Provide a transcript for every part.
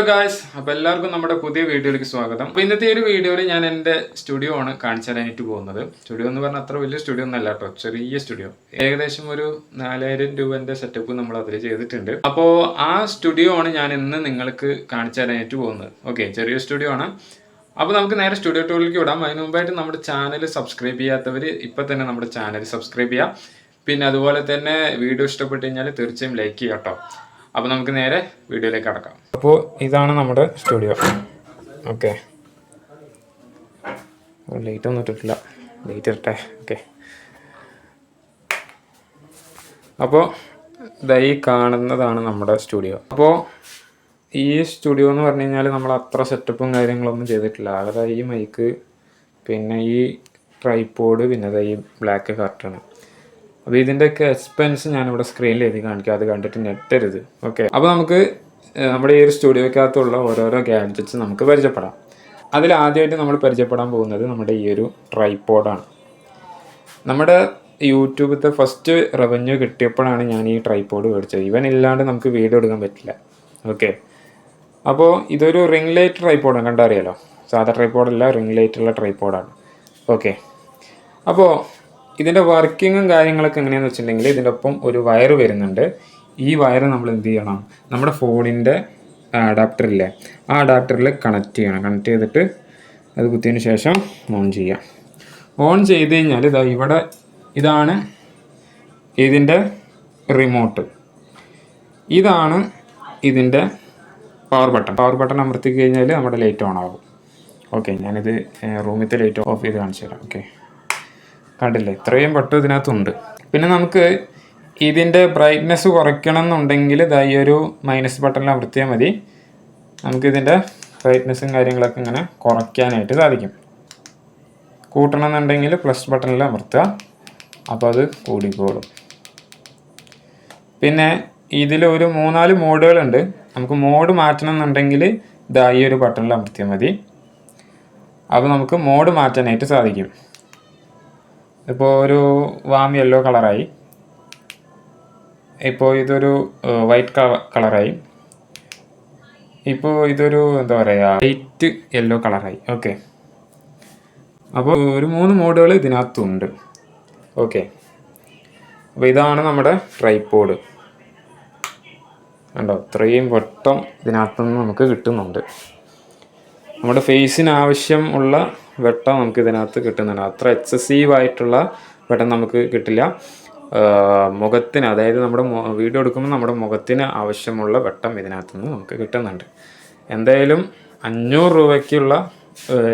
Hello guys, അപ്പോൾ എല്ലാവർക്കും നമ്മുടെ പുതിയ വീഡിയോയിലേക്ക് സ്വാഗതം. അപ്പോൾ ഇന്നത്തെ ഒരു വീഡിയോയിൽ ഞാൻ എൻ്റെ സ്റ്റുഡിയോ ആണ് കാണിച്ചു തരാനായിട്ട് പോകുന്നത്. സ്റ്റുഡിയോ എന്ന് പറഞ്ഞാൽ അത്ര വലിയ സ്റ്റുഡിയോ ഒന്നും അല്ല കേട്ടോ, ചെറിയ സ്റ്റുഡിയോ. ഏകദേശം ഒരു 4000 രൂപൻ്റെ സെറ്റപ്പ് നമ്മൾ അതിൽ ചെയ്തിട്ടുണ്ട്. അപ്പോൾ ആ സ്റ്റുഡിയോ ആണ് ഞാൻ ഇന്ന് നിങ്ങൾക്ക് കാണിച്ചു തരാനായിട്ട് പോകുന്നത്. ഓക്കെ, ചെറിയ സ്റ്റുഡിയോ ആണ്. അപ്പോൾ നമുക്ക് നേരെ സ്റ്റുഡിയോ ടൂറിലേക്ക് വിടാം. അതിന് മുമ്പായിട്ട് നമ്മുടെ ചാനൽ സബ്സ്ക്രൈബ് ചെയ്യാത്തവർ ഇപ്പോൾ തന്നെ നമ്മുടെ ചാനൽ സബ്സ്ക്രൈബ് ചെയ്യാം. പിന്നെ അതുപോലെ തന്നെ വീഡിയോ ഇഷ്ടപ്പെട്ട് കഴിഞ്ഞാൽ തീർച്ചയായും ലൈക്ക് ചെയ്യാം കേട്ടോ. അപ്പോൾ നമുക്ക് നേരെ വീഡിയോയിലേക്ക് കടക്കാം. അപ്പോൾ ഇതാണ് നമ്മുടെ സ്റ്റുഡിയോ. ഓക്കെ, ലൈറ്റ് ഒന്നും ഇട്ടിട്ടില്ല, ലൈറ്റ് ഇട്ടേ. ഓക്കെ, അപ്പോൾ ഈ കാണുന്നതാണ് നമ്മുടെ സ്റ്റുഡിയോ. അപ്പോൾ ഈ സ്റ്റുഡിയോ എന്ന് പറഞ്ഞു കഴിഞ്ഞാൽ നമ്മൾ അത്ര സെറ്റപ്പും കാര്യങ്ങളൊന്നും ചെയ്തിട്ടില്ല. ആകെ ഈ മൈക്ക്, പിന്നെ ഈ ട്രൈപോഡ്, പിന്നെ ഈ ബ്ലാക്ക് കർട്ടൺ. അപ്പോൾ ഇതിൻ്റെയൊക്കെ എക്സ്പെൻസ് ഞാനിവിടെ സ്ക്രീനിൽ എഴുതി കാണിക്കാം, അത് കണ്ടിട്ട് നെറ്റരുത്. ഓക്കെ, അപ്പോൾ നമുക്ക് നമ്മുടെ ഈ ഒരു സ്റ്റുഡിയോക്കകത്തുള്ള ഓരോരോ ഗാഡ്ജറ്റ്സ് നമുക്ക് പരിചയപ്പെടാം. അതിൽ ആദ്യമായിട്ട് നമ്മൾ പരിചയപ്പെടാൻ പോകുന്നത് നമ്മുടെ ഈ ഒരു ട്രൈപോഡാണ്. നമ്മുടെ യൂട്യൂബിലത്തെ ഫസ്റ്റ് റവന്യൂ കിട്ടിയപ്പോഴാണ് ഞാൻ ഈ ട്രൈപോഡ് മേടിച്ചത്. ഇവനില്ലാണ്ട് നമുക്ക് വീഡിയോ എടുക്കാൻ പറ്റില്ല. ഓക്കെ, അപ്പോൾ ഇതൊരു റിംഗ് ലൈറ്റ് ട്രൈപോഡാണ്, കണ്ടറിയാലോ. സാധാ ട്രൈപോഡല്ല, റിംഗ് ലൈറ്റുള്ള ട്രൈപോഡാണ്. ഓക്കെ, അപ്പോൾ ഇതിൻ്റെ വർക്കിങ്ങും കാര്യങ്ങളൊക്കെ എങ്ങനെയാണെന്ന് വെച്ചിട്ടുണ്ടെങ്കിൽ ഇതിൻ്റെ ഒപ്പം ഒരു വയർ വരുന്നുണ്ട്. ഈ വയർ നമ്മൾ എന്ത് ചെയ്യണം, നമ്മുടെ ഫോണിൻ്റെ അഡാപ്റ്ററില്ലേ, ആ അഡാപ്റ്ററിൽ കണക്ട് ചെയ്യണം. കണക്ട് ചെയ്തിട്ട് അത് കുത്തിയതിന് ശേഷം ഓൺ ചെയ്യാം. ഓൺ ചെയ്ത് കഴിഞ്ഞാൽ ഇതാണ് ഇതിൻ്റെ റിമോട്ട്. ഇതാണ് ഇതിൻ്റെ പവർ ബട്ടൺ അമർത്തി കഴിഞ്ഞാൽ നമ്മുടെ ലൈറ്റ് ഓൺ ആകും. ഓക്കെ, ഞാനിത് റൂമിലത്തെ ലൈറ്റ് ഓഫ് ചെയ്ത് കാണിച്ചു തരാം. ഓക്കെ, കണ്ടില്ലേ, ഇത്രയും ബട്ടൺ ഇതിനകത്തുണ്ട്. പിന്നെ നമുക്ക് ഇതിൻ്റെ ബ്രൈറ്റ്നെസ് കുറയ്ക്കണം എന്നുണ്ടെങ്കിൽ ഈ ഒരു മൈനസ് ബട്ടണിൽ അമർത്തിയാൽ മതി. നമുക്കിതിൻ്റെ ബ്രൈറ്റ്നെസ്സും കാര്യങ്ങളൊക്കെ ഇങ്ങനെ കുറയ്ക്കാനായിട്ട് സാധിക്കും. കൂട്ടണം എന്നുണ്ടെങ്കിൽ പ്ലസ് ബട്ടണിൽ അമർത്തുക, അപ്പോൾ അത് കൂടിക്കോളും. പിന്നെ ഇതിൽ ഒരു 3-4 മോഡുകളുണ്ട്. നമുക്ക് മോഡ് മാറ്റണം എന്നുണ്ടെങ്കിൽ ഈ ഒരു ബട്ടണിൽ അമർത്തിയാൽ മതി. അപ്പോൾ നമുക്ക് മോഡ് മാറ്റാനായിട്ട് സാധിക്കും. ഇപ്പോൾ ഒരു വാം യെല്ലോ കളറായി, ഇപ്പോൾ ഇതൊരു വൈറ്റ് കളറായി, ഇപ്പോൾ ഇതൊരു എന്താ പറയുക ലൈറ്റ് യെല്ലോ കളറായി. ഓക്കെ, അപ്പോൾ ഒരു 3 മോഡുകൾ ഇതിനകത്തുണ്ട്. ഓക്കെ, അപ്പോൾ ഇതാണ് നമ്മുടെ ട്രൈപോഡ്. കണ്ടോ, ഇത്രയും വെട്ടം ഇതിനകത്തുനിന്ന് നമുക്ക് കിട്ടുന്നുണ്ട്. നമ്മുടെ ഫേസിന് ആവശ്യം ഉള്ള വെട്ടം നമുക്ക് ഇതിനകത്ത് കിട്ടുന്നുണ്ട്. അത്ര എക്സസീവായിട്ടുള്ള വെട്ടം നമുക്ക് കിട്ടില്ല. മുഖത്തിന്, അതായത് നമ്മുടെ വീഡിയോ എടുക്കുമ്പോൾ നമ്മുടെ മുഖത്തിന് ആവശ്യമുള്ള വെട്ടം ഇതിനകത്തുനിന്ന് നമുക്ക് കിട്ടുന്നുണ്ട്. എന്തായാലും 500 രൂപയ്ക്കുള്ള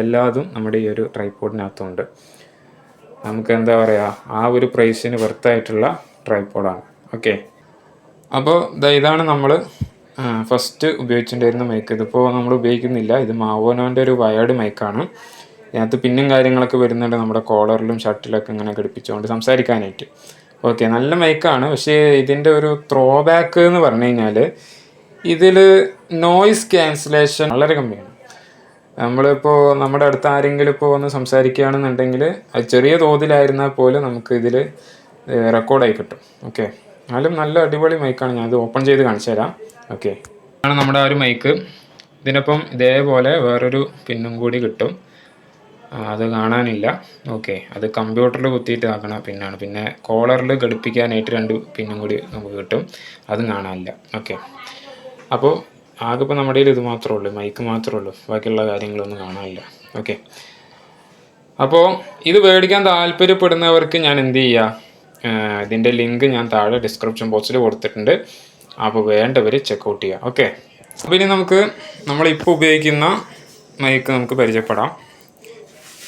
എല്ലാതും നമ്മുടെ ഈ ഒരു ട്രൈപോഡിനകത്തുണ്ട്. നമുക്ക് എന്താ പറയുക, ആ ഒരു പ്രൈസിന് വെർത്തായിട്ടുള്ള ട്രൈപോഡാണ്. ഓക്കെ, അപ്പോൾ ഇതാണ് നമ്മൾ ഫസ്റ്റ് ഉപയോഗിച്ചിട്ടുണ്ടായിരുന്ന മൈക്ക്. ഇതിപ്പോൾ നമ്മൾ ഉപയോഗിക്കുന്നില്ല. ഇത് മാവോനോൻ്റെ ഒരു വയേർഡ് മൈക്കാണ്. ഇതിനകത്ത് പിന്നും കാര്യങ്ങളൊക്കെ വരുന്നുണ്ട്, നമ്മുടെ കോളറിലും ഷർട്ടിലൊക്കെ ഇങ്ങനെ ഘടിപ്പിച്ചുകൊണ്ട് സംസാരിക്കാനായിട്ട്. ഓക്കെ, നല്ല മൈക്കാണ്. പക്ഷേ ഇതിൻ്റെ ഒരു ത്രോ ബാക്ക് എന്ന് പറഞ്ഞു കഴിഞ്ഞാൽ ഇതിൽ നോയിസ് ക്യാൻസലേഷൻ വളരെ കമ്മിയാണ്. നമ്മളിപ്പോൾ നമ്മുടെ അടുത്ത് ആരെങ്കിലും ഇപ്പോൾ വന്ന് സംസാരിക്കുകയാണെന്നുണ്ടെങ്കിൽ അത് ചെറിയ തോതിലായിരുന്നാൽ പോലും നമുക്ക് ഇതിൽ റെക്കോർഡായി കിട്ടും. ഓക്കെ, എന്നാലും നല്ല അടിപൊളി മൈക്കാണ്. ഞാനത് ഓപ്പൺ ചെയ്ത് കാണിച്ചു തരാം. ഓക്കെ, ആണ് നമ്മുടെ ആ ഒരു മൈക്ക്. ഇതിനൊപ്പം ഇതേപോലെ വേറൊരു പിന്നും കൂടി കിട്ടും, അത് കാണാനില്ല. ഓക്കെ, അത് കമ്പ്യൂട്ടറിൽ കുത്തിയിട്ട് ആക്കണ പിന്നാണ്. പിന്നെ കോളറിൽ ഘടിപ്പിക്കാനായിട്ട് 2 പിന്നും കൂടി നമുക്ക് കിട്ടും, അതും കാണാനില്ല. ഓക്കെ, അപ്പോൾ ആകെ ഇപ്പോൾ നമ്മുടെ കയ്യിൽ ഇത് മാത്രമേ ഉള്ളൂ, മൈക്ക് മാത്രമേ ഉള്ളൂ, ബാക്കിയുള്ള കാര്യങ്ങളൊന്നും കാണാനില്ല. ഓക്കെ, അപ്പോൾ ഇത് മേടിക്കാൻ താല്പര്യപ്പെടുന്നവർക്ക് ഞാൻ എന്ത് ചെയ്യുക, ഇതിൻ്റെ ലിങ്ക് ഞാൻ താഴെ ഡിസ്ക്രിപ്ഷൻ ബോക്സിൽ കൊടുത്തിട്ടുണ്ട്. അപ്പോൾ വേണ്ടവർ ചെക്കൗട്ട് ചെയ്യുക. ഓക്കെ, അപ്പോൾ ഇനി നമ്മളിപ്പോൾ ഉപയോഗിക്കുന്ന മൈക്ക് നമുക്ക് പരിചയപ്പെടാം.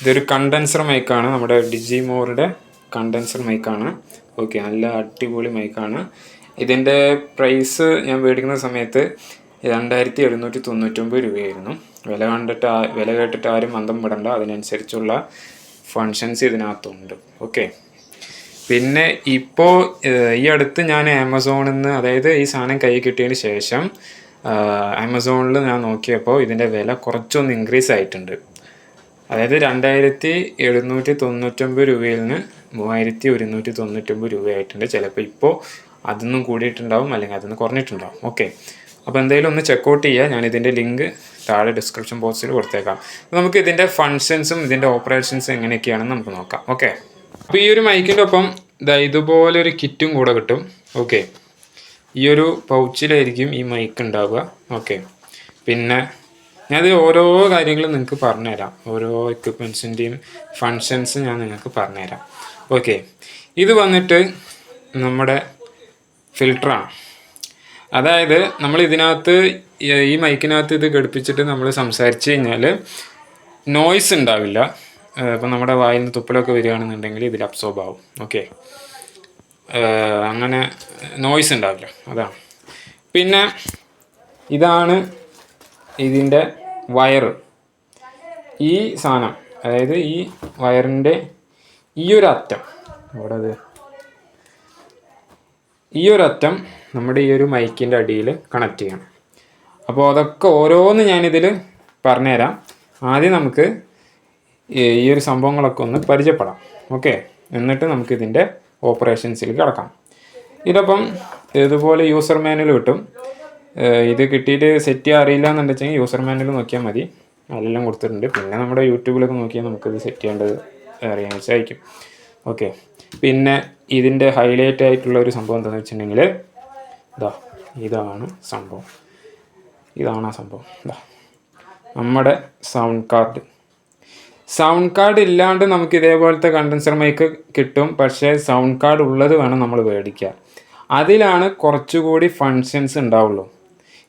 ഇതൊരു കണ്ടൻസർ മൈക്കാണ്, നമ്മുടെ ഡിജിമോറുടെ കണ്ടൻസർ മൈക്കാണ്. ഓക്കെ, നല്ല അടിപൊളി മൈക്കാണ്. ഇതിൻ്റെ പ്രൈസ് ഞാൻ മേടിക്കുന്ന സമയത്ത് 2799 രൂപയായിരുന്നു. വില കേട്ടിട്ട് ആരും അന്തം വിടണ്ട, അതിനനുസരിച്ചുള്ള ഫങ്ഷൻസ് ഇതിനകത്തുണ്ട്. ഓക്കെ, പിന്നെ ഇപ്പോൾ ഈ അടുത്ത് ഞാൻ ആമസോണിൽ നിന്ന്, അതായത് ഈ സാധനം കൈ കിട്ടിയതിന് ശേഷം ആമസോണിൽ ഞാൻ നോക്കിയപ്പോൾ ഇതിൻ്റെ വില കുറച്ചൊന്ന് ഇൻക്രീസ് ആയിട്ടുണ്ട്. അതായത് 2799 രൂപയിൽ നിന്ന് 3199 രൂപയായിട്ടുണ്ട്. ചിലപ്പോൾ ഇപ്പോൾ അതൊന്നും കൂടിയിട്ടുണ്ടാവും, അല്ലെങ്കിൽ അതൊന്ന് കുറഞ്ഞിട്ടുണ്ടാവും. ഓക്കെ, അപ്പോൾ എന്തായാലും ഒന്ന് ചെക്കൗട്ട് ചെയ്യുക. ഞാൻ ഇതിൻ്റെ ലിങ്ക് താഴെ ഡിസ്ക്രിപ്ഷൻ ബോക്സിൽ കൊടുത്തേക്കാം. നമുക്ക് ഇതിൻ്റെ ഫങ്ഷൻസും ഇതിൻ്റെ ഓപ്പറേഷൻസും എങ്ങനെയൊക്കെയാണെന്ന് നമുക്ക് നോക്കാം. ഓക്കെ, അപ്പോൾ ഈ ഒരു മൈക്കിൻ്റെ ഒപ്പം ഇതുപോലൊരു കിറ്റും കൂടെ കിട്ടും. ഓക്കെ, ഈ ഒരു പൗച്ചിലായിരിക്കും ഈ മൈക്ക് ഉണ്ടാവുക. ഓക്കെ, പിന്നെ ഞാനത് ഓരോ കാര്യങ്ങളും നിങ്ങൾക്ക് പറഞ്ഞുതരാം. ഓരോ എക്യുപ്മെൻറ്റ്സിൻ്റെയും ഫങ്ഷൻസ് ഞാൻ നിങ്ങൾക്ക് പറഞ്ഞുതരാം. ഓക്കെ, ഇത് വന്നിട്ട് നമ്മുടെ ഫിൽറ്ററാണ്. അതായത് നമ്മൾ ഇതിനകത്ത് ഈ മൈക്കിനകത്ത് ഇത് ഘടിപ്പിച്ചിട്ട് നമ്മൾ സംസാരിച്ച് കഴിഞ്ഞാൽ നോയ്സ് ഉണ്ടാവില്ല. ഇപ്പം നമ്മുടെ വായിൽ നിന്ന് തുപ്പലൊക്കെ വരികയാണെന്നുണ്ടെങ്കിൽ ഇതിൽ അബ്സോർബ് ആവും. ഓക്കെ, അങ്ങനെ നോയ്സ് ഉണ്ടാവില്ല, അതാണ്. പിന്നെ ഇതാണ് ഇതിൻ്റെ വയറ്. ഈ സാധനം, അതായത് ഈ വയറിൻ്റെ ഈ ഒരു അറ്റം ഈ ഒരു അറ്റം നമ്മുടെ ഈ ഒരു മൈക്കിൻ്റെ അടിയിൽ കണക്ട് ചെയ്യണം. അപ്പോൾ അതൊക്കെ ഓരോന്ന് ഞാനിതിൽ പറഞ്ഞുതരാം. ആദ്യം നമുക്ക് ഈ ഒരു സംഭവങ്ങളൊക്കെ ഒന്ന് പരിചയപ്പെടാം. ഓക്കെ, എന്നിട്ട് നമുക്ക് ഇതിൻ്റെ ഓപ്പറേഷൻസിലേക്ക് കടക്കാം. ഇതിനൊപ്പം ഇതുപോലെ യൂസർ മാനുവൽ കിട്ടും. ഇത് കിട്ടിയിട്ട് സെറ്റ് ചെയ്യാൻ അറിയില്ല എന്നുണ്ടെങ്കിൽ യൂസർ മാനുവൽ നോക്കിയാൽ മതി, അതെല്ലാം കൊടുത്തിട്ടുണ്ട്. പിന്നെ നമ്മുടെ യൂട്യൂബിലൊക്കെ നോക്കിയാൽ നമുക്കിത് സെറ്റ് ചെയ്യേണ്ടത് അറിയാൻ സാധിക്കും. ഓക്കെ, പിന്നെ ഇതിൻ്റെ ഹൈലൈറ്റ് ആയിട്ടുള്ള ഒരു സംഭവം എന്താണെന്ന് വെച്ചിട്ടുണ്ടെങ്കിൽ ഇതാണ് സംഭവം. ഇതാണ് ആ സംഭവം. നമ്മുടെ സൗണ്ട് കാർഡ് ഇല്ലാണ്ട് നമുക്ക് ഇതേപോലത്തെ കണ്ടൻസർ മൈക്ക് കിട്ടും. പക്ഷേ സൗണ്ട് കാർഡ് ഉള്ളത് വേണം നമ്മൾ മേടിക്കുക. അതിലാണ് കുറച്ചുകൂടി ഫങ്ഷൻസ് ഉണ്ടാവുള്ളൂ.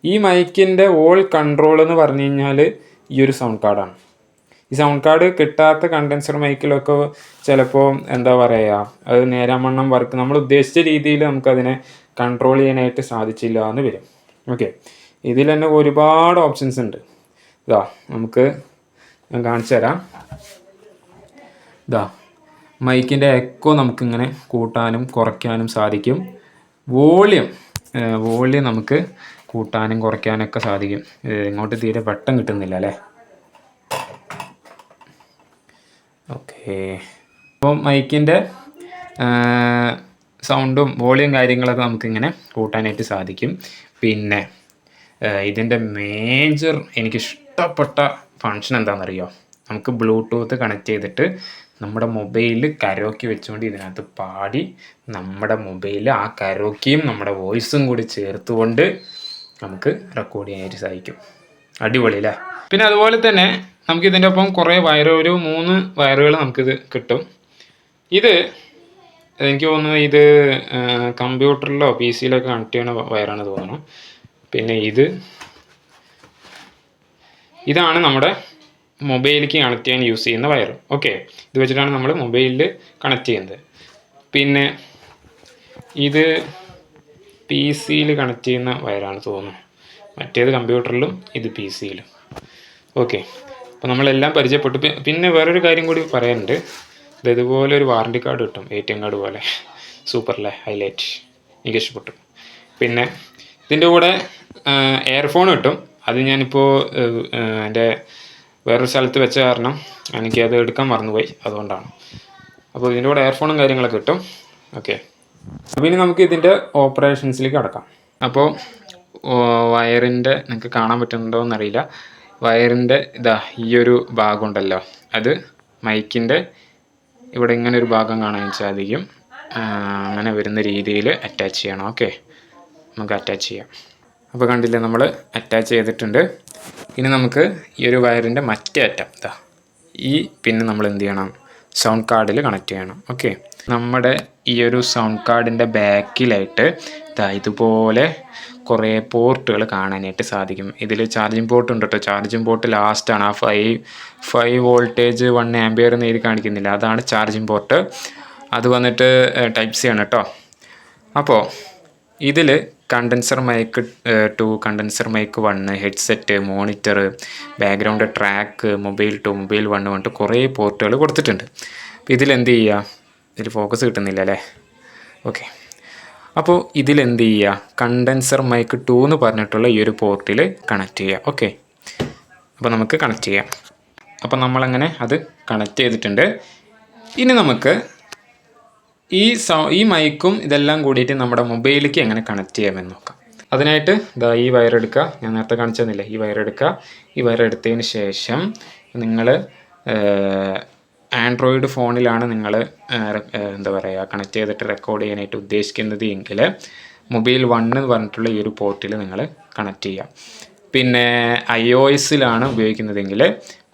ഈ മൈക്കിൻ്റെ ഓൾ കൺട്രോൾ എന്ന് പറഞ്ഞു കഴിഞ്ഞാൽ ഈ ഒരു സൗണ്ട് കാർഡാണ്. ഈ സൗണ്ട് കാർഡ് കിട്ടാത്ത കണ്ടൻസർ മൈക്കിലൊക്കെ ചിലപ്പോൾ എന്താ പറയുക, അത് നേരാമണ്ണം വർക്ക് നമ്മൾ ഉദ്ദേശിച്ച രീതിയിൽ നമുക്കതിനെ കൺട്രോൾ ചെയ്യാനായിട്ട് സാധിച്ചില്ല എന്ന് വരും. ഓക്കെ, ഇതിൽ തന്നെ ഒരുപാട് ഓപ്ഷൻസ് ഉണ്ട്. നമുക്ക് ഞാൻ കാണിച്ചു തരാം. മൈക്കിൻ്റെ എക്കോ നമുക്കിങ്ങനെ കൂട്ടാനും കുറയ്ക്കാനും സാധിക്കും. വോളിയം നമുക്ക് കൂട്ടാനും കുറയ്ക്കാനൊക്കെ സാധിക്കും. ഇങ്ങോട്ട് തീരെ വെട്ടം കിട്ടുന്നില്ല അല്ലേ? ഓക്കെ, അപ്പോൾ മൈക്കിൻ്റെ സൗണ്ടും വോളിയം കാര്യങ്ങളൊക്കെ നമുക്കിങ്ങനെ കൂട്ടാനായിട്ട് സാധിക്കും. പിന്നെ ഇതിൻ്റെ മേജർ എനിക്കിഷ്ടപ്പെട്ട ഫങ്ഷൻ എന്താണെന്നറിയോ? നമുക്ക് ബ്ലൂടൂത്ത് കണക്ട് ചെയ്തിട്ട് നമ്മുടെ മൊബൈലിൽ കരോക്കി വെച്ചുകൊണ്ട് ഇതിനകത്ത് പാടി നമ്മുടെ മൊബൈലിൽ ആ കരോക്കിയും നമ്മുടെ വോയിസും കൂടി ചേർത്തുകൊണ്ട് നമുക്ക് റെക്കോർഡ് ചെയ്യാനായിട്ട് സാധിക്കും. അടിപൊളി അല്ലേ? പിന്നെ അതുപോലെ തന്നെ നമുക്ക് ഇതിൻ്റെ ഒപ്പം കുറേ ഒരു 3 വയറുകൾ നമുക്കിത് കിട്ടും. ഇത് എനിക്ക് തോന്നുന്നു ഇത് കമ്പ്യൂട്ടറിലോ PC-യിലോ കണക്ട് ചെയ്യുന്ന വയറാണ് തോന്നുന്നു. പിന്നെ ഇതാണ് നമ്മുടെ മൊബൈലിലേക്ക് കണക്ട് ചെയ്യാൻ യൂസ് ചെയ്യുന്ന വയർ. ഓക്കെ, ഇത് വെച്ചിട്ടാണ് നമ്മൾ മൊബൈലിൽ കണക്ട് ചെയ്യുന്നത്. പിന്നെ ഇത് PC-യിൽ കണക്ട് ചെയ്യുന്ന വയറാണ് തോന്നുന്നു. മറ്റേത് കമ്പ്യൂട്ടറിലും ഇത് PC-യിലും. ഓക്കെ, അപ്പോൾ നമ്മളെല്ലാം പരിചയപ്പെട്ടു. പിന്നെ വേറൊരു കാര്യം കൂടി പറയാനുണ്ട്. ഇതുപോലെ ഒരു വാറണ്ടി കാർഡ് കിട്ടും, ATM കാർഡ് പോലെ. സൂപ്പറല്ലേ? ഹൈലൈറ്റ്, എനിക്ക് ഇഷ്ടപ്പെട്ടു. പിന്നെ ഇതിൻ്റെ കൂടെ എയർഫോൺ കിട്ടും. അത് ഞാനിപ്പോൾ എൻ്റെ വേറൊരു സ്ഥലത്ത് വെച്ച കാരണം എനിക്കത് എടുക്കാൻ മറന്നുപോയി, അതുകൊണ്ടാണ്. അപ്പോൾ ഇതിൻ്റെ കൂടെ എയർഫോണും കാര്യങ്ങളൊക്കെ കിട്ടും. ഓക്കെ, അപ്പോൾ ഇനി നമുക്ക് ഇതിൻ്റെ ഓപ്പറേഷൻസിലേക്ക് കടക്കാം. അപ്പോൾ വയറിൻ്റെ നിങ്ങൾക്ക് കാണാൻ പറ്റുന്നുണ്ടോ എന്നറിയില്ല. വയറിൻ്റെ ഈ ഒരു ഭാഗം ഉണ്ടല്ലോ, അത് മൈക്കിൻ്റെ ഇവിടെ ഇങ്ങനെ ഒരു ഭാഗം കാണാൻ സാധിക്കും. അങ്ങനെ വരുന്ന രീതിയിൽ അറ്റാച്ച് ചെയ്യണം. ഓക്കെ, നമുക്ക് അറ്റാച്ച് ചെയ്യാം. അപ്പോൾ കണ്ടില്ലേ, നമ്മൾ അറ്റാച്ച് ചെയ്തിട്ടുണ്ട്. ഇനി നമുക്ക് ഈ ഒരു വയറിൻ്റെ മറ്റേ അറ്റം ഈ പിന്നെ നമ്മൾ എന്ത് ചെയ്യണം? സൗണ്ട് കാർഡിൽ കണക്ട് ചെയ്യണം. ഓക്കെ, നമ്മുടെ ഈ ഒരു സൗണ്ട് കാർഡിൻ്റെ ബാക്കിലായിട്ട് ഇതുപോലെ കുറേ പോർട്ടുകൾ കാണാനായിട്ട് സാധിക്കും. ഇതിൽ ചാർജിങ് പോർട്ട് ഉണ്ട് കേട്ടോ. ചാർജിങ് പോർട്ട് ലാസ്റ്റാണ്. ആ 5 വോൾട്ടേജ് 1 ആംപിയർ എന്ന് എഴുതി കാണിക്കുന്നില്ല, അതാണ് ചാർജിങ് പോർട്ട്. അത് വന്നിട്ട് Type-C ആണ് കേട്ടോ. അപ്പോൾ ഇതിൽ condenser mic 2, condenser mic 1, headset, monitor, background track, mobile 2, mobile 1 പറഞ്ഞിട്ട് കുറേ പോർട്ടുകൾ കൊടുത്തിട്ടുണ്ട്. അപ്പോൾ ഇതിലെന്ത് ചെയ്യുക? ഇതിൽ ഫോക്കസ് കിട്ടുന്നില്ല അല്ലേ? ഓക്കെ, അപ്പോൾ ഇതിലെന്ത് ചെയ്യുക? കണ്ടൻസർ മൈക്ക് 2 എന്ന് പറഞ്ഞിട്ടുള്ള ഈ ഒരു പോർട്ടിൽ കണക്ട് ചെയ്യുക. ഓക്കെ, അപ്പോൾ നമുക്ക് കണക്ട് ചെയ്യാം. അപ്പോൾ നമ്മളങ്ങനെ അത് കണക്ട് ചെയ്തിട്ടുണ്ട്. ഇനി നമുക്ക് ഈ മൈക്കും ഇതെല്ലാം കൂടിയിട്ട് നമ്മുടെ മൊബൈലിലേക്ക് എങ്ങനെ കണക്ട് ചെയ്യാമെന്ന് നോക്കാം. അതിനായിട്ട് ഇതാ ഈ വയർ എടുക്കുക, ഞാൻ നേരത്തെ കാണിച്ചു തന്നില്ലേ, ഈ വയർ എടുക്കുക. ഈ വയർ എടുത്തതിന് ശേഷം നിങ്ങൾ ആൻഡ്രോയിഡ് ഫോണിലാണ് നിങ്ങൾ എന്താ പറയുക കണക്ട് ചെയ്തിട്ട് റെക്കോർഡ് ചെയ്യാനായിട്ട് ഉദ്ദേശിക്കുന്നത് എങ്കിൽ മൊബൈൽ 1 എന്ന് പറഞ്ഞിട്ടുള്ള ഈ ഒരു പോർട്ടിൽ നിങ്ങൾ കണക്ട് ചെയ്യാം. പിന്നെ iOS-ലാണ് ഉപയോഗിക്കുന്നതെങ്കിൽ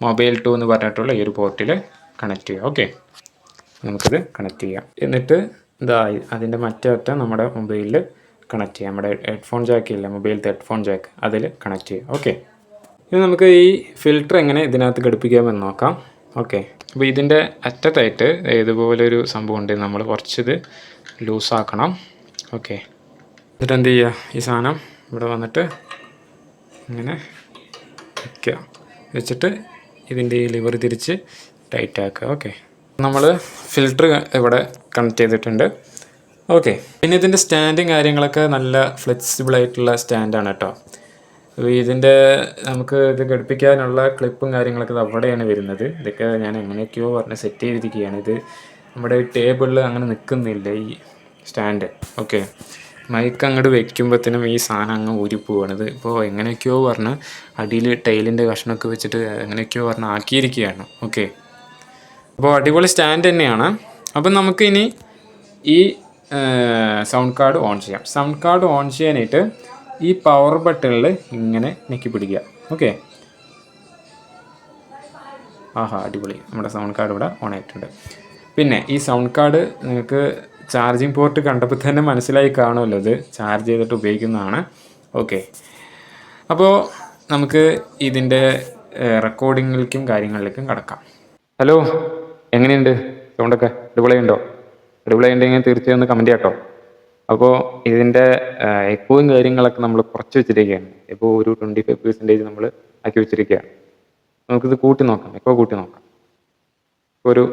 മൊബൈൽ 2 എന്ന് പറഞ്ഞിട്ടുള്ള ഈ ഒരു പോർട്ടിൽ കണക്ട് ചെയ്യാം. ഓക്കെ, നമുക്കിത് കണക്ട് ചെയ്യാം. എന്നിട്ട് ഇതാ അതിൻ്റെ മറ്റേ അറ്റം നമ്മുടെ മൊബൈലിൽ കണക്ട് ചെയ്യാം. നമ്മുടെ ഹെഡ്ഫോൺ ജാക്ക് ഇല്ല, മൊബൈലത്തെ ഹെഡ്ഫോൺ ജാക്ക്, അതിൽ കണക്ട് ചെയ്യാം. ഓക്കെ, ഇനി നമുക്ക് ഈ ഫിൽറ്റർ എങ്ങനെ ഇതിനകത്ത് ഘടിപ്പിക്കാമെന്ന് നോക്കാം. ഓക്കെ, അപ്പോൾ ഇതിൻ്റെ അറ്റത്തായിട്ട് ഇതുപോലൊരു സംഭവം ഉണ്ട്, നമ്മൾ കുറച്ചിത് ലൂസാക്കണം. ഓക്കെ, എന്നിട്ട് എന്ത് ചെയ്യുക, ഈ സാധനം ഇവിടെ വന്നിട്ട് ഇങ്ങനെ വയ്ക്കുക, വെച്ചിട്ട് ഇതിൻ്റെ ഈ ലിവർ തിരിച്ച് ടൈറ്റ് ആക്കുക. ഓക്കെ, നമ്മൾ ഫിൽറ്റർ ഇവിടെ കണക്ട് ചെയ്തിട്ടുണ്ട്. ഓക്കെ, പിന്നെ ഇതിൻ്റെ സ്റ്റാൻഡും കാര്യങ്ങളൊക്കെ നല്ല ഫ്ലെക്സിബിൾ ആയിട്ടുള്ള സ്റ്റാൻഡാണ് കേട്ടോ. ഇതിൻ്റെ നമുക്ക് ഇത് ഘടിപ്പിക്കാനുള്ള ക്ലിപ്പും കാര്യങ്ങളൊക്കെ അവിടെയാണ് വരുന്നത്. ഇതൊക്കെ ഞാൻ എങ്ങനെയൊക്കെയോ പറഞ്ഞ് സെറ്റ് ചെയ്തിരിക്കുകയാണ്. ഇത് നമ്മുടെ ടേബിളിൽ അങ്ങനെ നിൽക്കുന്നില്ല ഈ സ്റ്റാൻഡ്. ഓക്കെ, മൈക്ക് അങ്ങോട്ട് വെക്കുമ്പോഴത്തേനും ഈ സാധനം അങ്ങ് ഊരിപ്പോവാണിത്. ഇപ്പോൾ എങ്ങനെയൊക്കെയോ പറഞ്ഞ് അടിയിൽ ടൈലിൻ്റെ കഷ്ണമൊക്കെ വെച്ചിട്ട് എങ്ങനെയൊക്കെയോ പറഞ്ഞ് ആക്കിയിരിക്കുകയാണ്. ഓക്കെ, അപ്പോൾ അടിപൊളി സ്റ്റാൻഡ് തന്നെയാണ്. അപ്പം നമുക്ക് ഇനി ഈ സൗണ്ട് കാർഡ് ഓൺ ചെയ്യാം. സൗണ്ട് കാർഡ് ഓൺ ചെയ്യാനായിട്ട് ഈ പവർ ബട്ടണിൽ ഇങ്ങനെ ഞെക്കി പിടിക്കുക. ഓക്കെ, ആഹാ അടിപൊളി, നമ്മുടെ സൗണ്ട് കാർഡ് ഇവിടെ ഓൺ ആയിട്ടുണ്ട്. പിന്നെ ഈ സൗണ്ട് കാർഡ് നിങ്ങൾക്ക് ചാർജിങ് പോർട്ട് കണ്ടപ്പോൾ തന്നെ മനസ്സിലായി കാണുമല്ലോ, ഇത് ചാർജ് ചെയ്തിട്ട് ഉപയോഗിക്കുന്നതാണ്. ഓക്കെ, അപ്പോൾ നമുക്ക് ഇതിൻ്റെ റെക്കോർഡിങ്ങിലേക്കും കാര്യങ്ങളിലേക്കും കടക്കാം. ഹലോ, എങ്ങനെയുണ്ട് സൗണ്ടൊക്കെ? അടിപൊളിയുണ്ടോ? അടിപൊളിയുണ്ടെങ്കിൽ തീർച്ചയായും ഒന്ന് കമൻറ്റ് ചെയ്യാം കേട്ടോ. അപ്പോൾ ഇതിൻ്റെ എക്കോയും കാര്യങ്ങളൊക്കെ നമ്മൾ കുറച്ച് വെച്ചിരിക്കുകയാണ്. ഇപ്പോൾ ഒരു 25% നമ്മൾ ആക്കി വെച്ചിരിക്കുകയാണ്. നമുക്കിത് കൂട്ടി നോക്കാം, എക്കോ കൂട്ടി നോക്കാം. ഒരു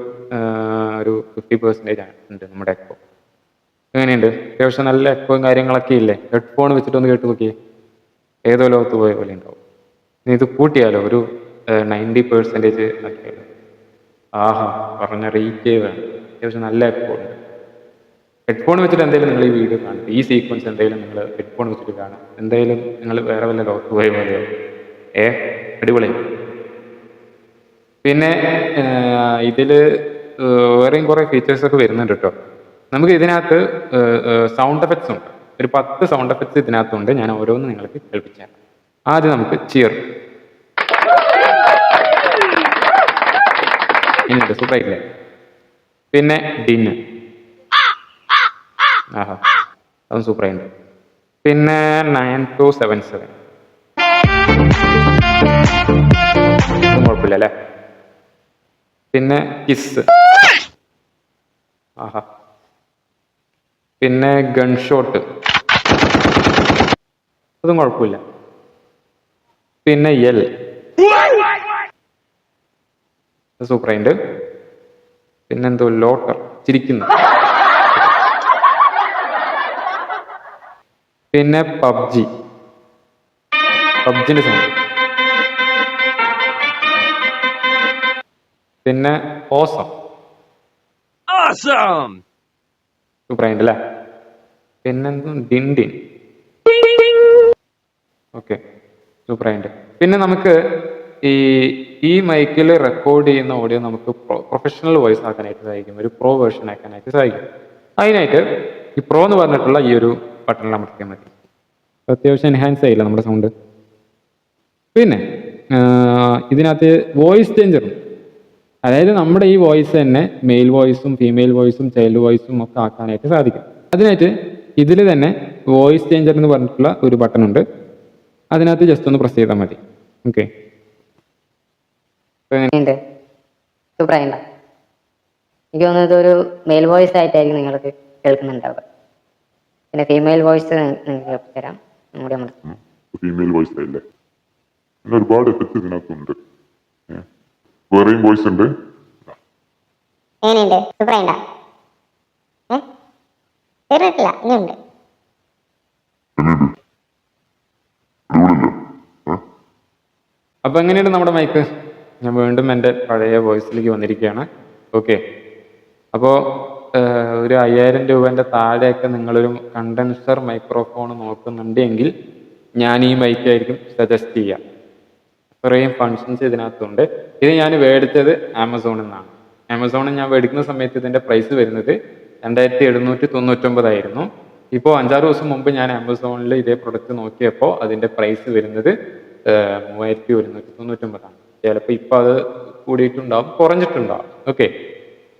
50% ഉണ്ട് നമ്മുടെ എക്കോ. എങ്ങനെയുണ്ട്? അത്യാവശ്യം നല്ല എക്കോയും കാര്യങ്ങളൊക്കെ ഇല്ലേ? ഹെഡ്ഫോൺ വെച്ചിട്ടൊന്ന് കേട്ട് നോക്കിയേ, ഏതോ ലോകത്ത് പോയ പോലെ ഉണ്ടാവും. ഇനി ഇത് കൂട്ടിയാലോ, ഒരു 90% ആക്കിയാലോ? ആഹാ, പറഞ്ഞ റേറ്റ് വേണം. അത്യാവശ്യം നല്ല എക്കോ ഉണ്ട്. ഹെഡ്ഫോൺ വെച്ചിട്ട് എന്തെങ്കിലും നിങ്ങൾ ഈ വീഡിയോ കാണും, ഈ സീക്വൻസ് എന്തെങ്കിലും നിങ്ങൾ ഹെഡ്ഫോൺ വെച്ചിട്ട് കാണും, എന്തായാലും നിങ്ങൾ വേറെ വല്ല ലോകത്ത് പോയ പോലെയോ. അടിപൊളി. പിന്നെ ഇതിൽ വേറെയും കുറേ ഫീച്ചേഴ്സൊക്കെ വരുന്നുണ്ട് കേട്ടോ. നമുക്ക് ഇതിനകത്ത് സൗണ്ട് എഫക്ട്സ് ഉണ്ട്, ഒരു 10 സൗണ്ട് എഫക്ട്സ് ഇതിനകത്തുണ്ട്. ഞാൻ ഓരോന്ന് നിങ്ങൾക്ക് കേൾപ്പിച്ചാൽ. ആദ്യം നമുക്ക് ചിയർ, ഇനിയുണ്ട്, സൂപ്പറായില്ലേ? പിന്നെ ഡിന്ന്, ആഹാ അതും സൂപ്പറായിട്ടുണ്ട്. പിന്നെ 9277 കുഴപ്പമില്ല അല്ലേ? പിന്നെ കിസ്, ആഹാ. പിന്നെ ഗൺഷോട്ട്, അതും കുഴപ്പമില്ല. പിന്നെ എൽ, സൂപ്പറായിട്ടുണ്ട്. പിന്നെന്തോ ലോട്ടർ, ചിരിക്കുന്നു. പിന്നെ പബ്ജിന്റെ സൗണ്ട്. പിന്നെ ഓസം, സൂപ്പറായിട്ടുണ്ട് അല്ലേ? പിന്നെന്തോ ഡിൻ. ഓക്കെ, സൂപ്പറായിട്ടുണ്ട്. പിന്നെ നമുക്ക് ഈ മൈക്കിൽ റെക്കോർഡ് ചെയ്യുന്ന ഓഡിയോ നമുക്ക് പ്രൊഫഷണൽ വോയിസ് ആക്കാനായിട്ട് സാധിക്കും, ഒരു പ്രോ വേർഷൻ ആക്കാനായിട്ട് സാധിക്കും. അതിനായിട്ട് ഈ പ്രോ എന്ന് പറഞ്ഞിട്ടുള്ള ഈ ഒരു ബട്ടണിൽ അമർത്തിയാൽ മതി. അത്യാവശ്യം എൻഹാൻസ് ആയില്ല നമ്മുടെ സൗണ്ട്. പിന്നെ ഇതിനകത്ത് വോയിസ് ചേഞ്ചറും, അതായത് നമ്മുടെ ഈ വോയിസ് തന്നെ മെയിൽ വോയിസും ഫീമെയിൽ വോയിസും ചൈൽഡ് വോയിസും ഒക്കെ ആക്കാനായിട്ട് സാധിക്കും. അതിനായിട്ട് ഇതിൽ തന്നെ വോയിസ് ചേഞ്ചർ എന്ന് പറഞ്ഞിട്ടുള്ള ഒരു ബട്ടൺ ഉണ്ട്, അതിനകത്ത് ജസ്റ്റ് ഒന്ന് പ്രസ് ചെയ്താൽ മതി. ഓക്കെ, സൂപ്പറായിട്ടുണ്ട്. എനിക്ക് തോന്നുന്നത് ഇതൊരു മെയിൽ വോയിസ് ആയിട്ടായിരിക്കും നിങ്ങൾക്ക് കേൾക്കുന്നുണ്ടാവുക. പിന്നെ ഫീമെയിൽ വോയിസ് നിങ്ങൾക്ക് തരാം. ഫീമെയിൽ വോയിസ് അല്ലേ? പിന്നെ ഒരുപാട് എഫക്ട് ഇതിനകത്തുണ്ട്. വേറെയും വോയിസ് ഉണ്ട്. എങ്ങനെയുണ്ട്? സൂപ്പറായിട്ടാ? തീർന്നിട്ടില്ല, ഇനിയുണ്ട്. അപ്പൊ എങ്ങനെയുണ്ട് നമ്മുടെ മൈക്ക്? ഞാൻ വീണ്ടും എൻ്റെ പഴയ വോയിസിലേക്ക് വന്നിരിക്കുകയാണ്. ഓക്കെ, അപ്പോൾ ഒരു 5000 രൂപേൻ്റെ താഴെയൊക്കെ നിങ്ങളൊരു കണ്ടൻസർ മൈക്രോഫോൺ നോക്കുന്നുണ്ടെങ്കിൽ ഞാൻ ഈ മൈക്കായിരിക്കും സജസ്റ്റ് ചെയ്യുക. അത്രയും ഫങ്ഷൻസ് ഇതിനകത്തുണ്ട്. ഇത് ഞാൻ മേടിച്ചത് ആമസോണിൽ നിന്നാണ്. ആമസോണിൽ ഞാൻ മേടിക്കുന്ന സമയത്ത് ഇതിൻ്റെ പ്രൈസ് വരുന്നത് 2799 ആയിരുന്നു. ഇപ്പോൾ 5-6 ദിവസം മുമ്പ് ഞാൻ ആമസോണിൽ ഇതേ പ്രൊഡക്റ്റ് നോക്കിയപ്പോൾ അതിൻ്റെ പ്രൈസ് വരുന്നത് 3199 ആണ്. ചിലപ്പോൾ ഇപ്പോൾ അത് കൂടിയിട്ടുണ്ടാവും, കുറഞ്ഞിട്ടുണ്ടാവും. ഓക്കെ.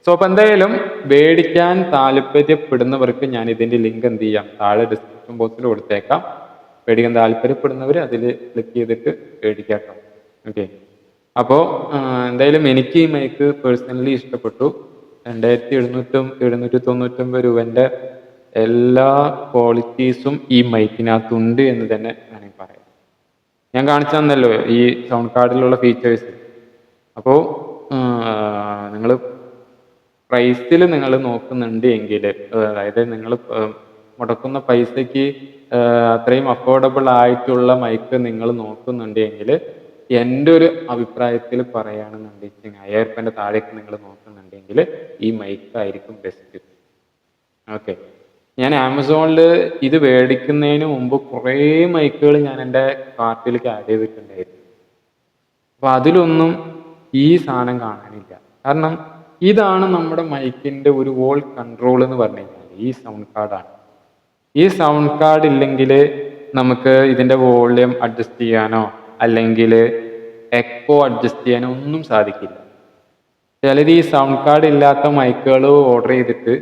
സോ അപ്പോൾ എന്തായാലും മേടിക്കാൻ താല്പര്യപ്പെടുന്നവർക്ക് ഞാൻ ഇതിൻ്റെ ലിങ്ക് എന്ത് ചെയ്യാം, താഴെ ഡിസ്ക്രിപ്ഷൻ ബോക്സിൽ കൊടുത്തേക്കാം. മേടിക്കാൻ താല്പര്യപ്പെടുന്നവർ അതിൽ ക്ലിക്ക് ചെയ്തിട്ട് മേടിക്കാം. ഓക്കെ. അപ്പോൾ എന്തായാലും എനിക്ക് ഈ മൈക്ക് പേഴ്സണലി ഇഷ്ടപ്പെട്ടു. 2799 രൂപൻ്റെ എല്ലാ ക്വാളിറ്റീസും ഈ മൈക്കിനകത്തുണ്ട് എന്ന് തന്നെ വേണമെങ്കിൽ പറയാം. ഞാൻ കാണിച്ചു തന്നല്ലോ ഈ സൗണ്ട് കാർഡിലുള്ള ഫീച്ചേഴ്സ്. അപ്പോൾ നിങ്ങൾ പ്രൈസിൽ നിങ്ങൾ നോക്കുന്നുണ്ട് എങ്കിൽ, അതായത് നിങ്ങൾ മുടക്കുന്ന പൈസയ്ക്ക് അത്രയും അഫോർഡബിൾ ആയിട്ടുള്ള മൈക്ക് നിങ്ങൾ നോക്കുന്നുണ്ട് എങ്കിൽ, എൻ്റെ ഒരു അഭിപ്രായത്തിൽ പറയുകയാണെന്നുണ്ടെങ്കിൽ 5000 രൂപേൻ്റെ താഴേക്ക് നിങ്ങൾ നോക്കുന്നുണ്ടെങ്കിൽ ഈ മൈക്കായിരിക്കും ബെസ്റ്റ്. ഓക്കെ. ഞാൻ ആമസോണിൽ ഇത് മേടിക്കുന്നതിന് മുമ്പ് കുറേ മൈക്കുകൾ ഞാൻ എൻ്റെ കാർട്ടിലേക്ക് ആഡ് ചെയ്തിട്ടുണ്ടായിരുന്നു. അപ്പോൾ അതിലൊന്നും ഈ സാധനം കാണാനില്ല. കാരണം ഇതാണ് നമ്മുടെ മൈക്കിൻ്റെ ഒരു വോൾ കൺട്രോൾ എന്ന് പറഞ്ഞു കഴിഞ്ഞാൽ ഈ സൗണ്ട് കാർഡാണ്. ഈ സൗണ്ട് കാർഡ് ഇല്ലെങ്കിൽ നമുക്ക് ഇതിൻ്റെ വോളിയം അഡ്ജസ്റ്റ് ചെയ്യാനോ അല്ലെങ്കിൽ എക്കോ അഡ്ജസ്റ്റ് ചെയ്യാനോ ഒന്നും സാധിക്കില്ല. ചിലർ ഈ സൗണ്ട് കാർഡ് ഇല്ലാത്ത മൈക്കുകൾ ഓർഡർ ചെയ്തിട്ട്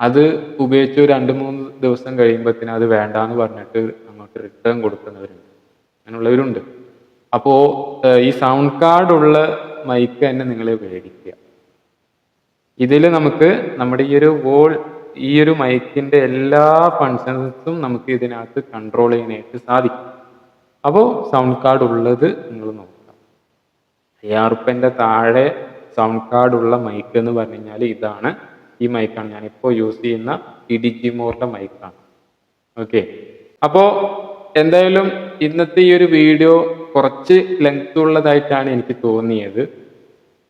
അത് ഉപയോഗിച്ച് 2-3 ദിവസം കഴിയുമ്പോഴത്തേനും അത് വേണ്ടാന്ന് പറഞ്ഞിട്ട് അങ്ങോട്ട് റിട്ടേൺ കൊടുക്കുന്നവരുണ്ട്, അങ്ങനെയുള്ളവരുണ്ട്. അപ്പോൾ ഈ സൗണ്ട് കാർഡുള്ള മൈക്ക് തന്നെ നിങ്ങൾ മേടിക്കുക. ഇതിൽ നമുക്ക് നമ്മുടെ ഈ ഒരു മൈക്കിൻ്റെ എല്ലാ ഫങ്ഷൻസും നമുക്ക് ഇതിനകത്ത് കൺട്രോൾ ചെയ്യാനായിട്ട് സാധിക്കും. അപ്പോൾ സൗണ്ട് കാർഡ് ഉള്ളത് നിങ്ങൾ നോക്കുക. 5000 രൂപേൻ്റെ താഴെ സൗണ്ട് കാർഡ് ഉള്ള മൈക്ക് എന്ന് പറഞ്ഞു കഴിഞ്ഞാൽ ഇതാണ്. ഈ മൈക്കാണ് ഞാനിപ്പോൾ യൂസ് ചെയ്യുന്ന ഡിജിമോറിൻ്റെ മൈക്കാണ്. ഓക്കെ. അപ്പോൾ എന്തായാലും ഇന്നത്തെ ഈ ഒരു വീഡിയോ കുറച്ച് ലെങ്ത് ഉള്ളതായിട്ടാണ് എനിക്ക് തോന്നിയത്.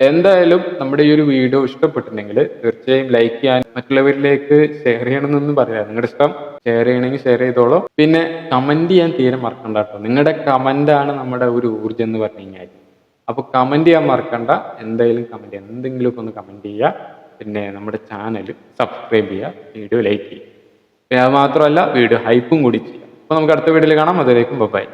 എന്തായാലും നമ്മുടെ ഈ ഒരു വീഡിയോ ഇഷ്ടപ്പെട്ടിട്ടുണ്ടെങ്കിൽ തീർച്ചയായും ലൈക്ക് ചെയ്യാൻ, മറ്റുള്ളവരിലേക്ക് ഷെയർ ചെയ്യണമെന്നൊന്നും പറയാം. നിങ്ങളുടെ ഇഷ്ടം, ഷെയർ ചെയ്യണമെങ്കിൽ ഷെയർ ചെയ്തോളൂ. പിന്നെ കമൻറ്റ് ചെയ്യാൻ തീരെ മറക്കണ്ട കേട്ടോ. നിങ്ങളുടെ കമൻ്റാണ് നമ്മുടെ ഒരു ഊർജ്ജം എന്ന് പറഞ്ഞു കഴിഞ്ഞാൽ. അപ്പോൾ കമൻറ്റ് ചെയ്യാൻ മറക്കണ്ട. എന്തായാലും കമൻറ്റ് ചെയ്യുക, എന്തെങ്കിലുമൊക്കെ ഒന്ന് കമൻറ്റ് ചെയ്യുക. പിന്നെ നമ്മുടെ ചാനൽ സബ്സ്ക്രൈബ് ചെയ്യുക, വീഡിയോ ലൈക്ക് ചെയ്യുക. പിന്നെ അത് മാത്രമല്ല വീഡിയോ ഹൈപ്പും കൂടി ചെയ്യുക. അപ്പോൾ നമുക്ക് അടുത്ത വീഡിയോയിൽ കാണാം. അതിലേക്കും ബൈ.